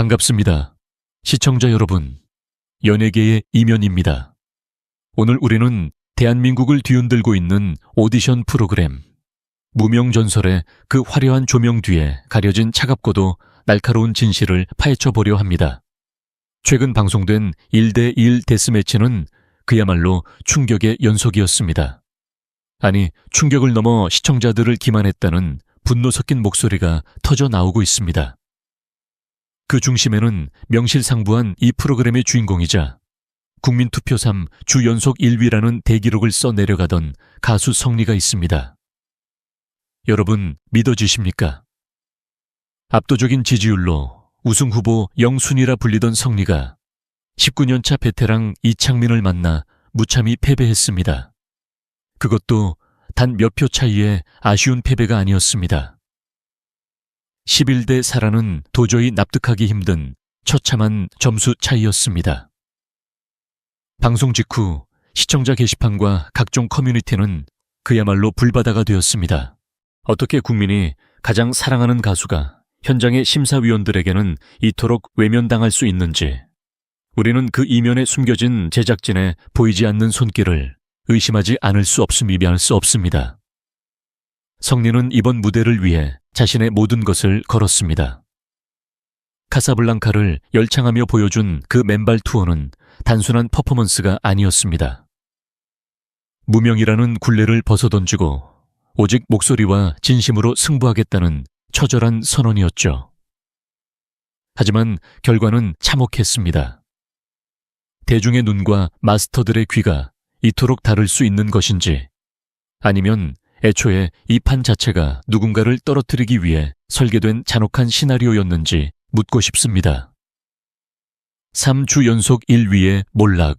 반갑습니다. 시청자 여러분, 연예계의 이면입니다. 오늘 우리는 대한민국을 뒤흔들고 있는 오디션 프로그램 무명전설의 그 화려한 조명 뒤에 가려진 차갑고도 날카로운 진실을 파헤쳐 보려 합니다. 최근 방송된 1대1 데스매치는 그야말로 충격의 연속이었습니다. 아니, 충격을 넘어 시청자들을 기만했다는 분노 섞인 목소리가 터져 나오고 있습니다. 그 중심에는 명실상부한 이 프로그램의 주인공이자 국민투표 3 주 연속 1위라는 대기록을 써 내려가던 가수 성리가 있습니다. 여러분, 믿어지십니까? 압도적인 지지율로 우승 후보 영순위라 불리던 성리가 19년차 베테랑 이창민을 만나 무참히 패배했습니다. 그것도 단 몇 표 차이의 아쉬운 패배가 아니었습니다. 11대 4라는 도저히 납득하기 힘든 처참한 점수 차이였습니다. 방송 직후 시청자 게시판과 각종 커뮤니티는 그야말로 불바다가 되었습니다. 어떻게 국민이 가장 사랑하는 가수가 현장의 심사위원들에게는 이토록 외면당할 수 있는지, 우리는 그 이면에 숨겨진 제작진의 보이지 않는 손길을 의심하지 않을 수 없음이면 수 없습니다. 성리는 이번 무대를 위해 자신의 모든 것을 걸었습니다. 카사블랑카를 열창하며 보여준 그 맨발 투어는 단순한 퍼포먼스가 아니었습니다. 무명이라는 굴레를 벗어던지고 오직 목소리와 진심으로 승부하겠다는 처절한 선언이었죠. 하지만 결과는 참혹했습니다. 대중의 눈과 마스터들의 귀가 이토록 다를 수 있는 것인지, 아니면 애초에 이 판 자체가 누군가를 떨어뜨리기 위해 설계된 잔혹한 시나리오였는지 묻고 싶습니다. 3주 연속 1위의 몰락.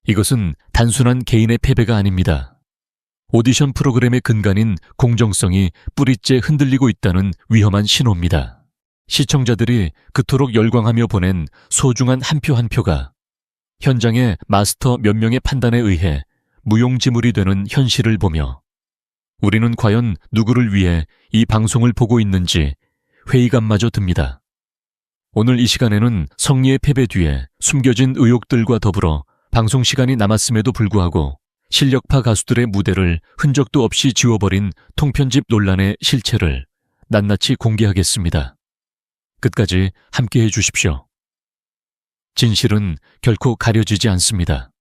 이것은 단순한 개인의 패배가 아닙니다. 오디션 프로그램의 근간인 공정성이 뿌리째 흔들리고 있다는 위험한 신호입니다. 시청자들이 그토록 열광하며 보낸 소중한 한 표 한 표가 현장의 마스터 몇 명의 판단에 의해 무용지물이 되는 현실을 보며 우리는 과연 누구를 위해 이 방송을 보고 있는지 회의감마저 듭니다. 오늘 이 시간에는 성리의 패배 뒤에 숨겨진 의혹들과 더불어 방송 시간이 남았음에도 불구하고 실력파 가수들의 무대를 흔적도 없이 지워버린 통편집 논란의 실체를 낱낱이 공개하겠습니다. 끝까지 함께해 주십시오. 진실은 결코 가려지지 않습니다.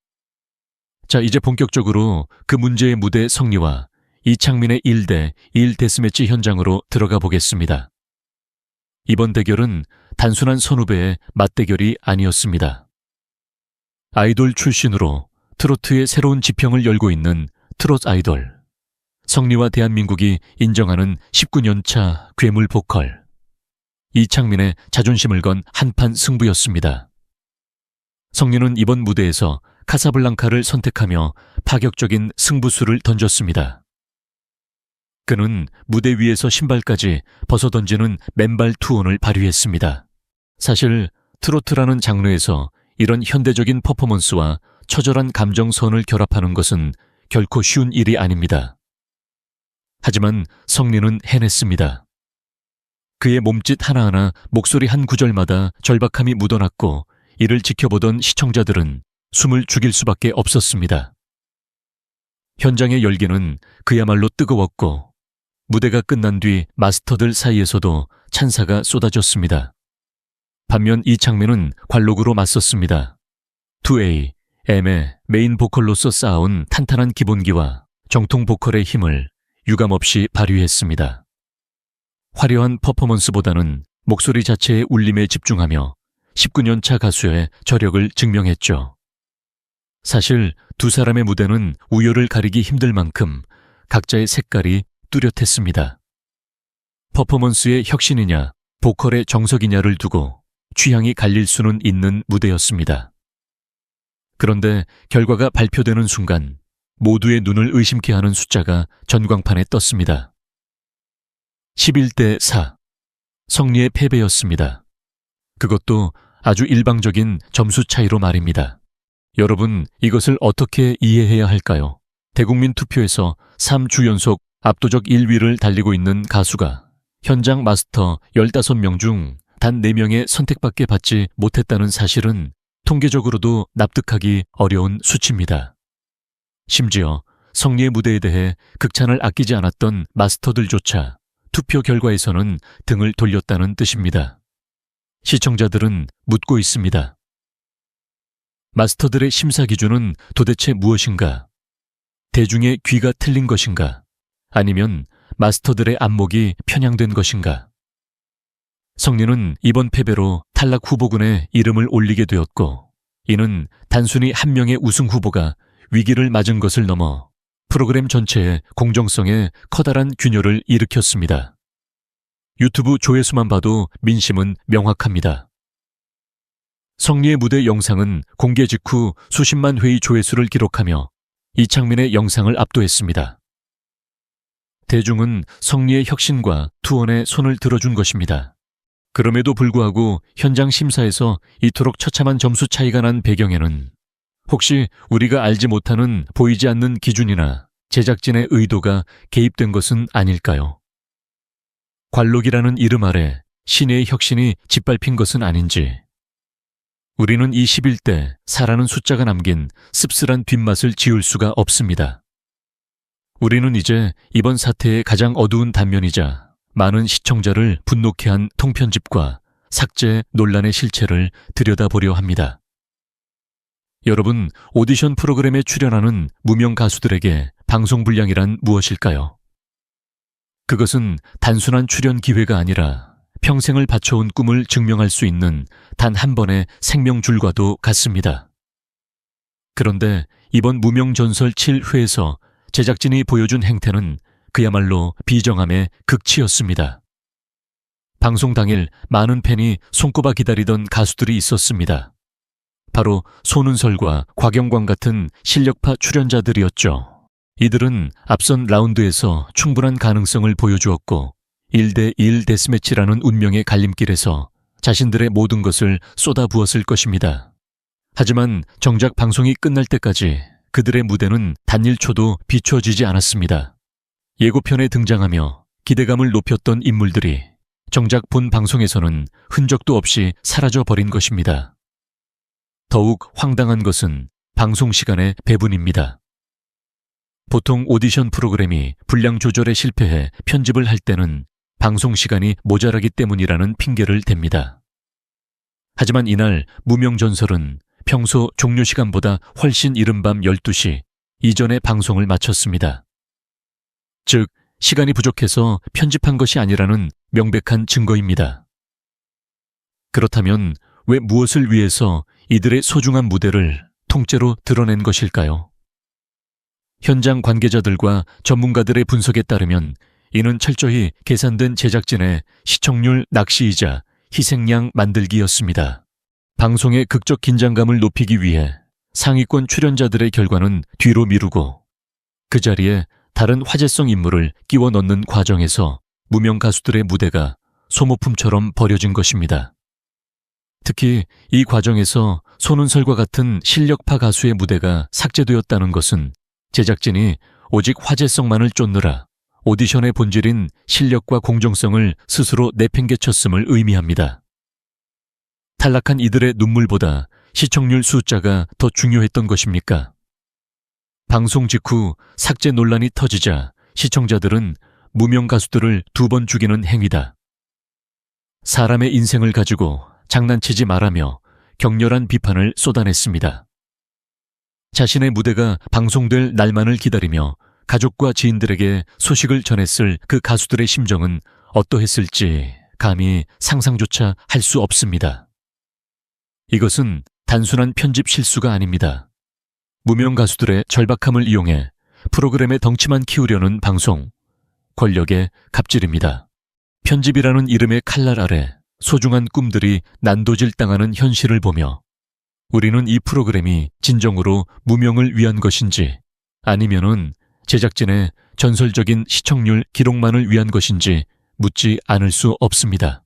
자, 이제 본격적으로 그 문제의 무대 성리와 이창민의 1대1 데스매치 현장으로 들어가 보겠습니다. 이번 대결은 단순한 선후배의 맞대결이 아니었습니다. 아이돌 출신으로 트로트의 새로운 지평을 열고 있는 트롯 아이돌 성리와 대한민국이 인정하는 19년차 괴물 보컬 이창민의 자존심을 건 한판 승부였습니다. 성리는 이번 무대에서 카사블랑카를 선택하며 파격적인 승부수를 던졌습니다. 그는 무대 위에서 신발까지 벗어던지는 맨발 투혼을 발휘했습니다. 사실 트로트라는 장르에서 이런 현대적인 퍼포먼스와 처절한 감정선을 결합하는 것은 결코 쉬운 일이 아닙니다. 하지만 성리는 해냈습니다. 그의 몸짓 하나하나, 목소리 한 구절마다 절박함이 묻어났고 이를 지켜보던 시청자들은 숨을 죽일 수밖에 없었습니다. 현장의 열기는 그야말로 뜨거웠고 무대가 끝난 뒤 마스터들 사이에서도 찬사가 쏟아졌습니다. 반면 이창민은 관록으로 맞섰습니다. 2A, M의 메인 보컬로서 쌓아온 탄탄한 기본기와 정통 보컬의 힘을 유감없이 발휘했습니다. 화려한 퍼포먼스보다는 목소리 자체의 울림에 집중하며 19년차 가수의 저력을 증명했죠. 사실 두 사람의 무대는 우열을 가리기 힘들 만큼 각자의 색깔이 뚜렷했습니다. 퍼포먼스의 혁신이냐, 보컬의 정석이냐를 두고 취향이 갈릴 수는 있는 무대였습니다. 그런데 결과가 발표되는 순간 모두의 눈을 의심케 하는 숫자가 전광판에 떴습니다. 11대 4. 성리의 패배였습니다. 그것도 아주 일방적인 점수 차이로 말입니다. 여러분, 이것을 어떻게 이해해야 할까요? 대국민 투표에서 3주 연속 압도적 1위를 달리고 있는 가수가 현장 마스터 15명 중 단 4명의 선택밖에 받지 못했다는 사실은 통계적으로도 납득하기 어려운 수치입니다. 심지어 성리의 무대에 대해 극찬을 아끼지 않았던 마스터들조차 투표 결과에서는 등을 돌렸다는 뜻입니다. 시청자들은 묻고 있습니다. 마스터들의 심사 기준은 도대체 무엇인가? 대중의 귀가 틀린 것인가? 아니면 마스터들의 안목이 편향된 것인가? 성리는 이번 패배로 탈락 후보군에 이름을 올리게 되었고, 이는 단순히 한 명의 우승 후보가 위기를 맞은 것을 넘어 프로그램 전체의 공정성에 커다란 균열을 일으켰습니다. 유튜브 조회수만 봐도 민심은 명확합니다. 성리의 무대 영상은 공개 직후 수십만 회의 조회수를 기록하며 이창민의 영상을 압도했습니다. 대중은 성리의 혁신과 투혼에 손을 들어준 것입니다. 그럼에도 불구하고 현장 심사에서 이토록 처참한 점수 차이가 난 배경에는 혹시 우리가 알지 못하는 보이지 않는 기준이나 제작진의 의도가 개입된 것은 아닐까요? 관록이라는 이름 아래 신의 혁신이 짓밟힌 것은 아닌지, 우리는 이 11대 4라는 숫자가 남긴 씁쓸한 뒷맛을 지울 수가 없습니다. 우리는 이제 이번 사태의 가장 어두운 단면이자 많은 시청자를 분노케 한 통편집과 삭제 논란의 실체를 들여다보려 합니다. 여러분, 오디션 프로그램에 출연하는 무명 가수들에게 방송 분량이란 무엇일까요? 그것은 단순한 출연 기회가 아니라 평생을 바쳐온 꿈을 증명할 수 있는 단 한 번의 생명줄과도 같습니다. 그런데 이번 무명전설 7회에서 제작진이 보여준 행태는 그야말로 비정함의 극치였습니다. 방송 당일 많은 팬이 손꼽아 기다리던 가수들이 있었습니다. 바로 손은설과 곽영광 같은 실력파 출연자들이었죠. 이들은 앞선 라운드에서 충분한 가능성을 보여주었고 1대1 데스매치라는 운명의 갈림길에서 자신들의 모든 것을 쏟아부었을 것입니다. 하지만 정작 방송이 끝날 때까지 그들의 무대는 단 1초도 비춰지지 않았습니다. 예고편에 등장하며 기대감을 높였던 인물들이 정작 본 방송에서는 흔적도 없이 사라져버린 것입니다. 더욱 황당한 것은 방송 시간의 배분입니다. 보통 오디션 프로그램이 분량 조절에 실패해 편집을 할 때는 방송 시간이 모자라기 때문이라는 핑계를 댑니다. 하지만 이날 무명전설은 평소 종료 시간보다 훨씬 이른 밤 12시 이전에 방송을 마쳤습니다. 즉, 시간이 부족해서 편집한 것이 아니라는 명백한 증거입니다. 그렇다면 왜 무엇을 위해서 이들의 소중한 무대를 통째로 드러낸 것일까요? 현장 관계자들과 전문가들의 분석에 따르면 이는 철저히 계산된 제작진의 시청률 낚시이자 희생양 만들기였습니다. 방송의 극적 긴장감을 높이기 위해 상위권 출연자들의 결과는 뒤로 미루고 그 자리에 다른 화제성 인물을 끼워 넣는 과정에서 무명 가수들의 무대가 소모품처럼 버려진 것입니다. 특히 이 과정에서 손은설과 같은 실력파 가수의 무대가 삭제되었다는 것은 제작진이 오직 화제성만을 쫓느라 오디션의 본질인 실력과 공정성을 스스로 내팽개쳤음을 의미합니다. 탈락한 이들의 눈물보다 시청률 숫자가 더 중요했던 것입니까? 방송 직후 삭제 논란이 터지자 시청자들은 무명 가수들을 2번 죽이는 행위다. 사람의 인생을 가지고 장난치지 말라며 격렬한 비판을 쏟아냈습니다. 자신의 무대가 방송될 날만을 기다리며 가족과 지인들에게 소식을 전했을 그 가수들의 심정은 어떠했을지 감히 상상조차 할 수 없습니다. 이것은 단순한 편집 실수가 아닙니다. 무명 가수들의 절박함을 이용해 프로그램의 덩치만 키우려는 방송, 권력의 갑질입니다. 편집이라는 이름의 칼날 아래 소중한 꿈들이 난도질당하는 현실을 보며 우리는 이 프로그램이 진정으로 무명을 위한 것인지 아니면은 제작진의 전설적인 시청률 기록만을 위한 것인지 묻지 않을 수 없습니다.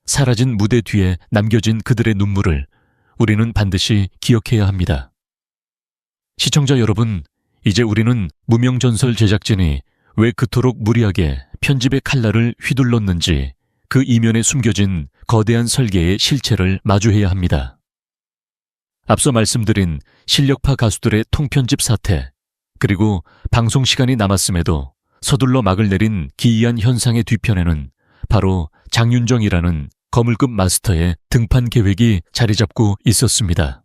사라진 무대 뒤에 남겨진 그들의 눈물을 우리는 반드시 기억해야 합니다. 시청자 여러분, 이제 우리는 무명전설 제작진이 왜 그토록 무리하게 편집의 칼날을 휘둘렀는지 그 이면에 숨겨진 거대한 설계의 실체를 마주해야 합니다. 앞서 말씀드린 실력파 가수들의 통편집 사태, 그리고 방송 시간이 남았음에도 서둘러 막을 내린 기이한 현상의 뒤편에는 바로 장윤정이라는 거물급 마스터의 등판 계획이 자리 잡고 있었습니다.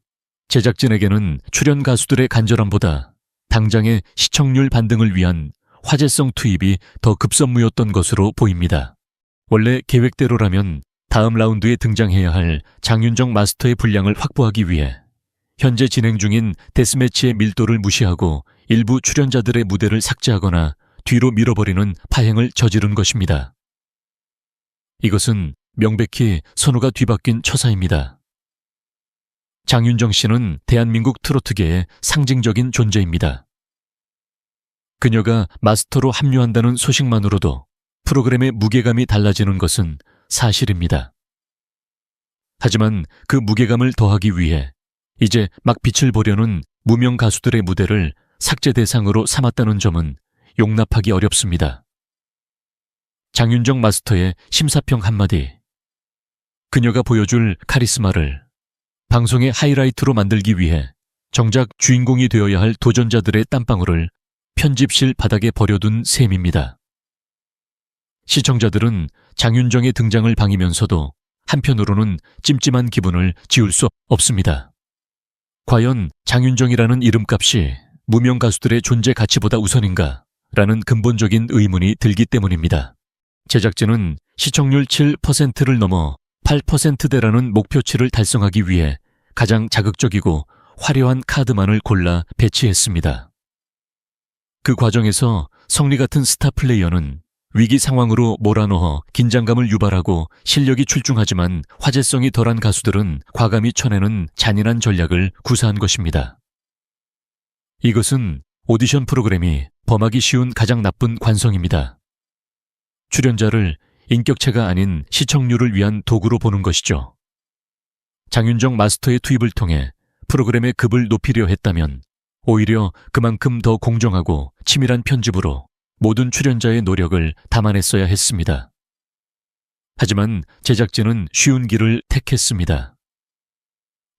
제작진에게는 출연 가수들의 간절함보다 당장의 시청률 반등을 위한 화제성 투입이 더 급선무였던 것으로 보입니다. 원래 계획대로라면 다음 라운드에 등장해야 할 장윤정 마스터의 분량을 확보하기 위해 현재 진행 중인 데스매치의 밀도를 무시하고 일부 출연자들의 무대를 삭제하거나 뒤로 밀어버리는 파행을 저지른 것입니다. 이것은 명백히 선호가 뒤바뀐 처사입니다. 장윤정 씨는 대한민국 트로트계의 상징적인 존재입니다. 그녀가 마스터로 합류한다는 소식만으로도 프로그램의 무게감이 달라지는 것은 사실입니다. 하지만 그 무게감을 더하기 위해 이제 막 빛을 보려는 무명 가수들의 무대를 삭제 대상으로 삼았다는 점은 용납하기 어렵습니다. 장윤정 마스터의 심사평 한마디. 그녀가 보여줄 카리스마를 방송의 하이라이트로 만들기 위해 정작 주인공이 되어야 할 도전자들의 땀방울을 편집실 바닥에 버려둔 셈입니다. 시청자들은 장윤정의 등장을 방이면서도 한편으로는 찜찜한 기분을 지울 수 없습니다. 과연 장윤정이라는 이름값이 무명 가수들의 존재 가치보다 우선인가? 라는 근본적인 의문이 들기 때문입니다. 제작진은 시청률 7%를 넘어 8%대라는 목표치를 달성하기 위해 가장 자극적이고 화려한 카드만을 골라 배치했습니다. 그 과정에서 성리 같은 스타 플레이어는 위기 상황으로 몰아넣어 긴장감을 유발하고 실력이 출중하지만 화제성이 덜한 가수들은 과감히 쳐내는 잔인한 전략을 구사한 것입니다. 이것은 오디션 프로그램이 범하기 쉬운 가장 나쁜 관성입니다. 출연자를 인격체가 아닌 시청률을 위한 도구로 보는 것이죠. 장윤정 마스터의 투입을 통해 프로그램의 급을 높이려 했다면 오히려 그만큼 더 공정하고 치밀한 편집으로 모든 출연자의 노력을 담아냈어야 했습니다. 하지만 제작진은 쉬운 길을 택했습니다.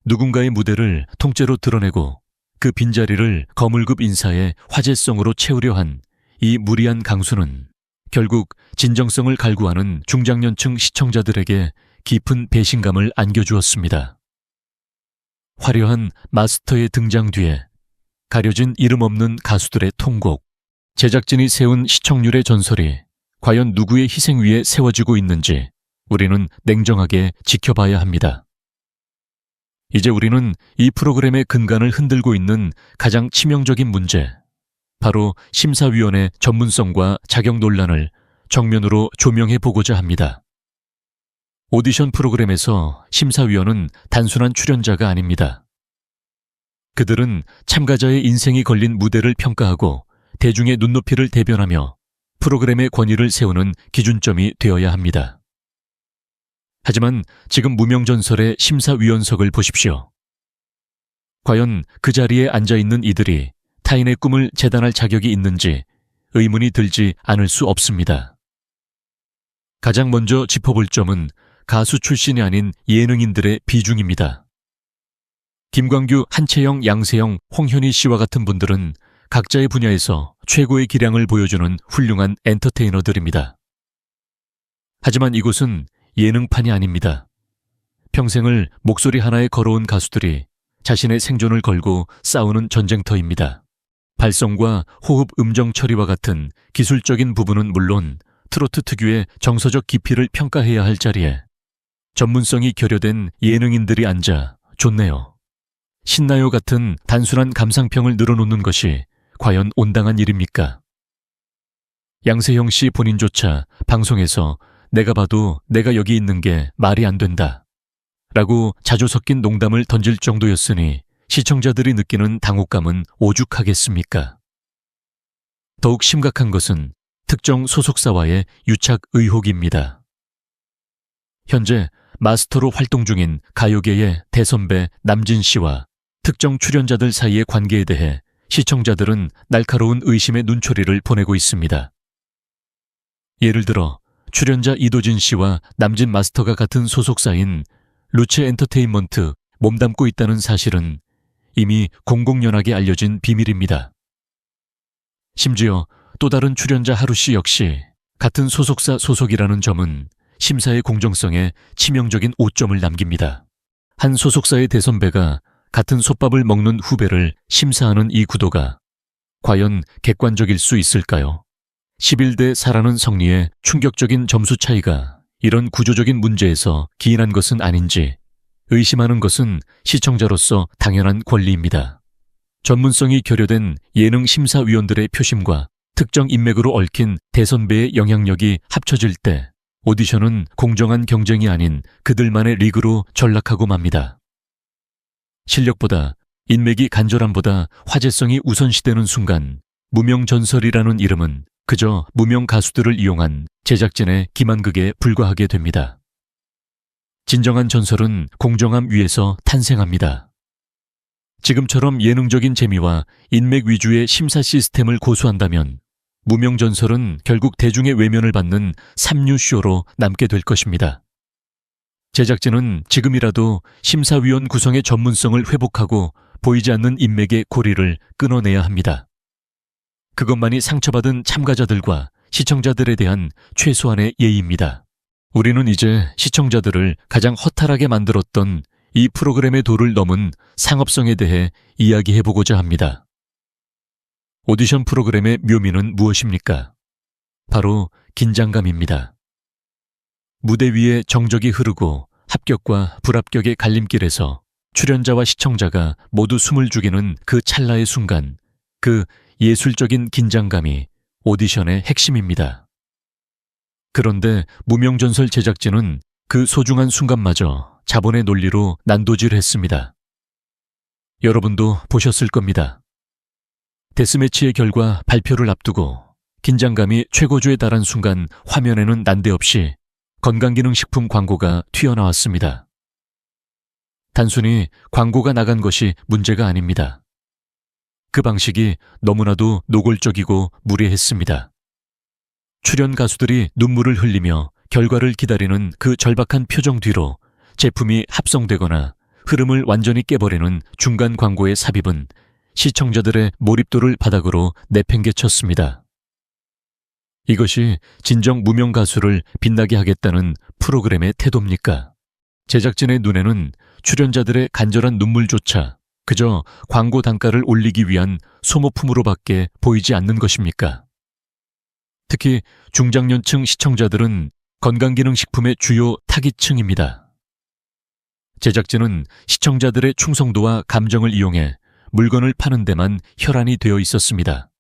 누군가의 무대를 통째로 드러내고 그 빈자리를 거물급 인사의 화제성으로 채우려 한 이 무리한 강수는 결국 진정성을 갈구하는 중장년층 시청자들에게 깊은 배신감을 안겨주었습니다. 화려한 마스터의 등장 뒤에 가려진 이름 없는 가수들의 통곡, 제작진이 세운 시청률의 전설이 과연 누구의 희생 위에 세워지고 있는지 우리는 냉정하게 지켜봐야 합니다. 이제 우리는 이 프로그램의 근간을 흔들고 있는 가장 치명적인 문제, 바로 심사위원의 전문성과 자격 논란을 정면으로 조명해 보고자 합니다. 오디션 프로그램에서 심사위원은 단순한 출연자가 아닙니다. 그들은 참가자의 인생이 걸린 무대를 평가하고 대중의 눈높이를 대변하며 프로그램의 권위를 세우는 기준점이 되어야 합니다. 하지만 지금 무명전설의 심사위원석을 보십시오. 과연 그 자리에 앉아있는 이들이 타인의 꿈을 재단할 자격이 있는지 의문이 들지 않을 수 없습니다. 가장 먼저 짚어볼 점은 가수 출신이 아닌 예능인들의 비중입니다. 김광규, 한채영, 양세형, 홍현희 씨와 같은 분들은 각자의 분야에서 최고의 기량을 보여주는 훌륭한 엔터테이너들입니다. 하지만 이곳은 예능판이 아닙니다. 평생을 목소리 하나에 걸어온 가수들이 자신의 생존을 걸고 싸우는 전쟁터입니다. 발성과 호흡 음정 처리와 같은 기술적인 부분은 물론 트로트 특유의 정서적 깊이를 평가해야 할 자리에 전문성이 결여된 예능인들이 앉아 좋네요, 신나요 같은 단순한 감상평을 늘어놓는 것이 과연 온당한 일입니까? 양세형 씨 본인조차 방송에서 내가 봐도 내가 여기 있는 게 말이 안 된다 라고 자주 섞인 농담을 던질 정도였으니 시청자들이 느끼는 당혹감은 오죽하겠습니까? 더욱 심각한 것은 특정 소속사와의 유착 의혹입니다. 현재 마스터로 활동 중인 가요계의 대선배 남진 씨와 특정 출연자들 사이의 관계에 대해 시청자들은 날카로운 의심의 눈초리를 보내고 있습니다. 예를 들어 출연자 이도진 씨와 남진 마스터가 같은 소속사인 루체 엔터테인먼트 몸담고 있다는 사실은 이미 공공연하게 알려진 비밀입니다. 심지어 또 다른 출연자 하루 씨 역시 같은 소속사 소속이라는 점은 심사의 공정성에 치명적인 오점을 남깁니다. 한 소속사의 대선배가 같은 솥밥을 먹는 후배를 심사하는 이 구도가 과연 객관적일 수 있을까요? 11대 4라는 성리의 충격적인 점수 차이가 이런 구조적인 문제에서 기인한 것은 아닌지 의심하는 것은 시청자로서 당연한 권리입니다. 전문성이 결여된 예능 심사위원들의 표심과 특정 인맥으로 얽힌 대선배의 영향력이 합쳐질 때 오디션은 공정한 경쟁이 아닌 그들만의 리그로 전락하고 맙니다. 실력보다 인맥이 간절함보다 화제성이 우선시되는 순간 무명전설이라는 이름은 그저 무명 가수들을 이용한 제작진의 기만극에 불과하게 됩니다. 진정한 전설은 공정함 위에서 탄생합니다. 지금처럼 예능적인 재미와 인맥 위주의 심사 시스템을 고수한다면 무명전설은 결국 대중의 외면을 받는 삼류쇼로 남게 될 것입니다. 제작진은 지금이라도 심사위원 구성의 전문성을 회복하고 보이지 않는 인맥의 고리를 끊어내야 합니다. 그것만이 상처받은 참가자들과 시청자들에 대한 최소한의 예의입니다. 우리는 이제 시청자들을 가장 허탈하게 만들었던 이 프로그램의 도를 넘은 상업성에 대해 이야기해보고자 합니다. 오디션 프로그램의 묘미는 무엇입니까? 바로 긴장감입니다. 무대 위에 정적이 흐르고 합격과 불합격의 갈림길에서 출연자와 시청자가 모두 숨을 죽이는 그 찰나의 순간, 그 예술적인 긴장감이 오디션의 핵심입니다. 그런데 무명전설 제작진은 그 소중한 순간마저 자본의 논리로 난도질했습니다. 여러분도 보셨을 겁니다. 데스매치의 결과 발표를 앞두고 긴장감이 최고조에 달한 순간 화면에는 난데없이 건강기능식품 광고가 튀어나왔습니다. 단순히 광고가 나간 것이 문제가 아닙니다. 그 방식이 너무나도 노골적이고 무례했습니다. 출연 가수들이 눈물을 흘리며 결과를 기다리는 그 절박한 표정 뒤로 제품이 합성되거나 흐름을 완전히 깨버리는 중간 광고의 삽입은 시청자들의 몰입도를 바닥으로 내팽개쳤습니다. 이것이 진정 무명 가수를 빛나게 하겠다는 프로그램의 태도입니까? 제작진의 눈에는 출연자들의 간절한 눈물조차 그저 광고 단가를 올리기 위한 소모품으로밖에 보이지 않는 것입니까? 특히 중장년층 시청자들은 건강기능식품의 주요 타깃층입니다. 제작진은 시청자들의 충성도와 감정을 이용해 물건을 파는 데만 혈안이 되어 있었습니다.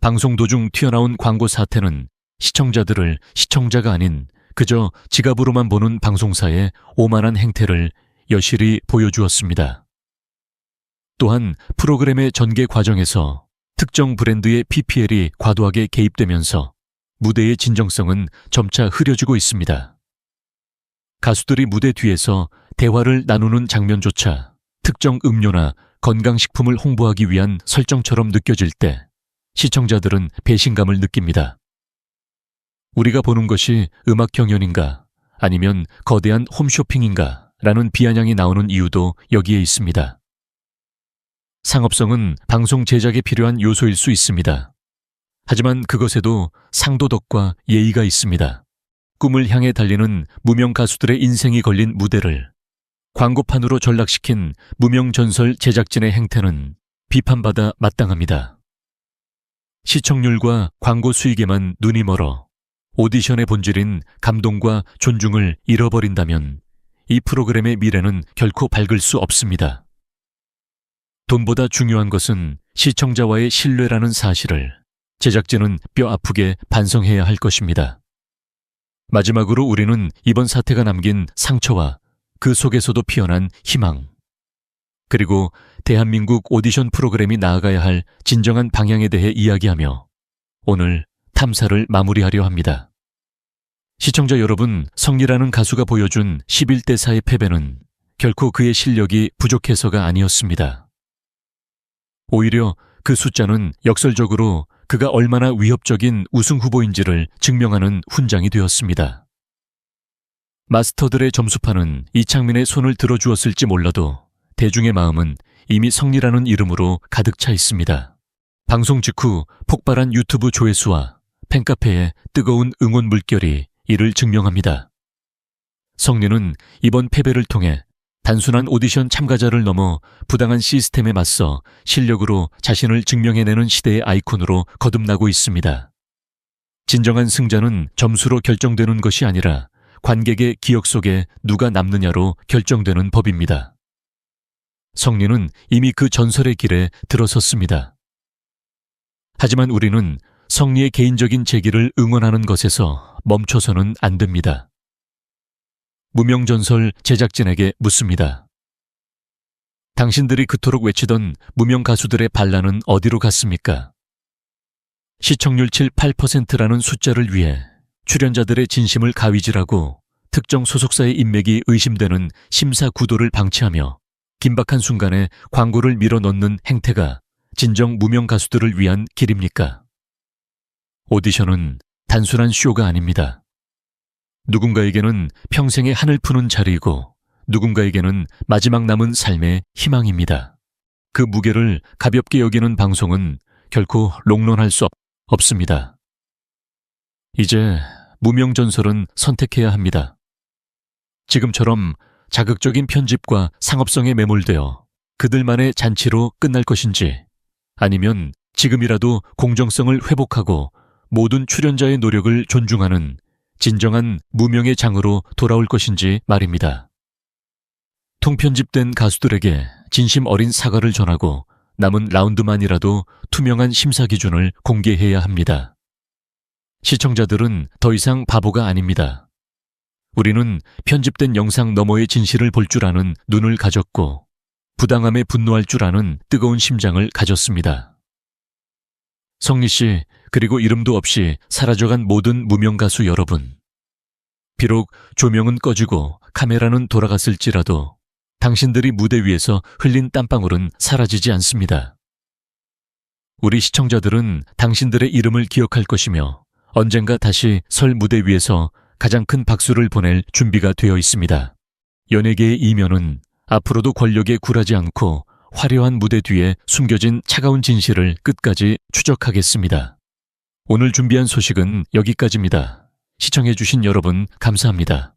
방송 도중 튀어나온 광고 사태는 시청자들을 시청자가 아닌 그저 지갑으로만 보는 방송사의 오만한 행태를 여실히 보여주었습니다. 또한 프로그램의 전개 과정에서 특정 브랜드의 PPL이 과도하게 개입되면서 무대의 진정성은 점차 흐려지고 있습니다. 가수들이 무대 뒤에서 대화를 나누는 장면조차 특정 음료나 건강식품을 홍보하기 위한 설정처럼 느껴질 때 시청자들은 배신감을 느낍니다. 우리가 보는 것이 음악 경연인가 아니면 거대한 홈쇼핑인가 라는 비아냥이 나오는 이유도 여기에 있습니다. 상업성은 방송 제작에 필요한 요소일 수 있습니다. 하지만 그것에도 상도덕과 예의가 있습니다. 꿈을 향해 달리는 무명 가수들의 인생이 걸린 무대를 광고판으로 전락시킨 무명전설 제작진의 행태는 비판받아 마땅합니다. 시청률과 광고 수익에만 눈이 멀어 오디션의 본질인 감동과 존중을 잃어버린다면 이 프로그램의 미래는 결코 밝을 수 없습니다. 돈보다 중요한 것은 시청자와의 신뢰라는 사실을 제작진은 뼈 아프게 반성해야 할 것입니다. 마지막으로 우리는 이번 사태가 남긴 상처와 그 속에서도 피어난 희망, 그리고 대한민국 오디션 프로그램이 나아가야 할 진정한 방향에 대해 이야기하며 오늘 탐사를 마무리하려 합니다. 시청자 여러분, 성리라는 가수가 보여준 11대 4의 패배는 결코 그의 실력이 부족해서가 아니었습니다. 오히려 그 숫자는 역설적으로 그가 얼마나 위협적인 우승 후보인지를 증명하는 훈장이 되었습니다. 마스터들의 점수판은 이창민의 손을 들어주었을지 몰라도 대중의 마음은 이미 성리라는 이름으로 가득 차 있습니다. 방송 직후 폭발한 유튜브 조회수와 팬카페의 뜨거운 응원 물결이 이를 증명합니다. 성리는 이번 패배를 통해 단순한 오디션 참가자를 넘어 부당한 시스템에 맞서 실력으로 자신을 증명해내는 시대의 아이콘으로 거듭나고 있습니다. 진정한 승자는 점수로 결정되는 것이 아니라 관객의 기억 속에 누가 남느냐로 결정되는 법입니다. 성리는 이미 그 전설의 길에 들어섰습니다. 하지만 우리는 성리의 개인적인 재기를 응원하는 것에서 멈춰서는 안 됩니다. 무명전설 제작진에게 묻습니다. 당신들이 그토록 외치던 무명 가수들의 반란은 어디로 갔습니까? 시청률 7, 8%라는 숫자를 위해 출연자들의 진심을 가위질하고 특정 소속사의 인맥이 의심되는 심사 구도를 방치하며 긴박한 순간에 광고를 밀어넣는 행태가 진정 무명 가수들을 위한 길입니까? 오디션은 단순한 쇼가 아닙니다. 누군가에게는 평생의 한을 푸는 자리이고 누군가에게는 마지막 남은 삶의 희망입니다. 그 무게를 가볍게 여기는 방송은 결코 롱런할 수 없습니다. 이제 무명 전설은 선택해야 합니다. 지금처럼 자극적인 편집과 상업성에 매몰되어 그들만의 잔치로 끝날 것인지 아니면 지금이라도 공정성을 회복하고 모든 출연자의 노력을 존중하는 진정한 무명의 장으로 돌아올 것인지 말입니다. 통편집된 가수들에게 진심 어린 사과를 전하고 남은 라운드만이라도 투명한 심사 기준을 공개해야 합니다. 시청자들은 더 이상 바보가 아닙니다. 우리는 편집된 영상 너머의 진실을 볼 줄 아는 눈을 가졌고 부당함에 분노할 줄 아는 뜨거운 심장을 가졌습니다. 성리 씨, 그리고 이름도 없이 사라져간 모든 무명 가수 여러분. 비록 조명은 꺼지고 카메라는 돌아갔을지라도 당신들이 무대 위에서 흘린 땀방울은 사라지지 않습니다. 우리 시청자들은 당신들의 이름을 기억할 것이며 언젠가 다시 설 무대 위에서 가장 큰 박수를 보낼 준비가 되어 있습니다. 연예계의 이면은 앞으로도 권력에 굴하지 않고 화려한 무대 뒤에 숨겨진 차가운 진실을 끝까지 추적하겠습니다. 오늘 준비한 소식은 여기까지입니다. 시청해주신 여러분 감사합니다.